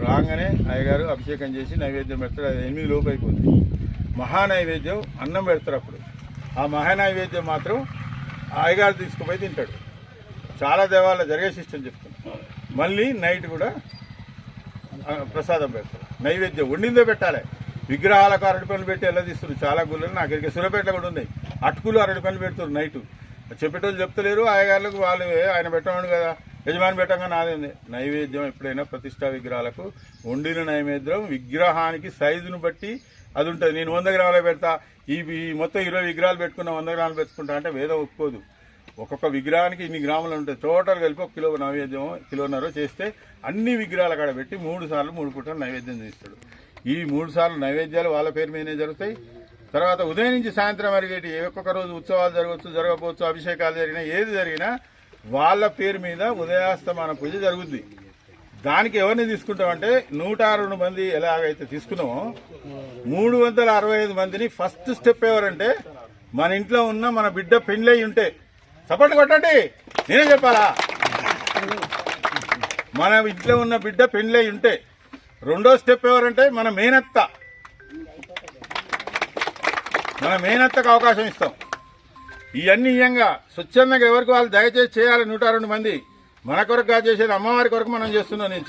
రాగానే అయ్యగారు అభిషేకం చేసి నైవేద్యం పెడతారు. అది 8 లోపు అయిపోతుంది. మహానైవేద్యం అన్నం పెడతారు. అప్పుడు ఆ మహానైవేద్యం మాత్రం అయ్యగారు తీసుకుపోయి తింటాడు. చాలా దేవాలయాల్లో జరిగే సిస్టమ్ చెప్తున్నాను. మళ్ళీ నైట్ కూడా ప్రసాదం పెడతారు. నైవేద్యం వండిందే పెట్టాలి. విగ్రహాలకు అరటి పనులు పెట్టి ఎలా తీస్తున్నారు చాలా గుళ్ళలు. నాకు ఇక్కడ సూర్యాపేటలో కూడా ఉన్నాయి. అటుకులు అరటి పనులు పెడుతున్నారు నైట్. చెప్పేటోళ్ళు చెప్తలేరు. అయ్యగారులకు వాళ్ళు ఆయన పెట్టమని కదా, యజమాని పెట్టంగా నాదే ఉంది. నైవేద్యం ఎప్పుడైనా ప్రతిష్టా విగ్రహాలకు వండిన నైవేద్యం విగ్రహానికి సైజును బట్టి అది ఉంటుంది. నేను 100 గ్రాములు పెడతా, ఈ మొత్తం 20 విగ్రహాలు పెట్టుకున్నా 100 గ్రాములు పెట్టుకుంటా అంటే వేదం ఒప్పుకోదు. ఒక్కొక్క విగ్రహానికి ఇన్ని గ్రాములు ఉంటుంది. టోటల్ కలిపి 1 కిలో నైవేద్యం, 1.5 కిలో చేస్తే అన్ని విగ్రహాల కాడ పెట్టి 3 సార్లు 3 పూటలు నైవేద్యం చేస్తాడు. ఈ 3 సార్లు నైవేద్యాలు వాళ్ళ పేరు మీదనే జరుగుతాయి. తర్వాత ఉదయం నుంచి సాయంత్రం వరకు ఒక్కొక్క రోజు ఉత్సవాలు జరగవచ్చు, జరగకపోవచ్చు, అభిషేకాలు జరిగినా ఏది జరిగినా వాళ్ళ పేరు మీద ఉదయాస్తమాన పూజ జరుగుద్ది. దానికి ఎవరిని తీసుకుంటామంటే 102 మంది ఎలాగైతే తీసుకున్నామో 365 మందిని ఫస్ట్ స్టెప్ ఎవరంటే మన ఇంట్లో ఉన్న మన బిడ్డ పెళ్ళై ఉంటే సపోర్ట్ కొట్టండి. నేనే చెప్పాలా? మన ఇంట్లో ఉన్న బిడ్డ పెళ్ళై ఉంటే. రెండో స్టెప్ ఎవరంటే మన మేనత్తకు అవకాశం ఇస్తాం. ఇవన్నీ ఇయ్యంగా స్వచ్ఛందంగా ఎవరికి వాళ్ళు దయచేసి చేయాలి. 102 మంది మన కొరకు చేసేది అమ్మవారి కొరకు మనం చేస్తున్నాం. నేను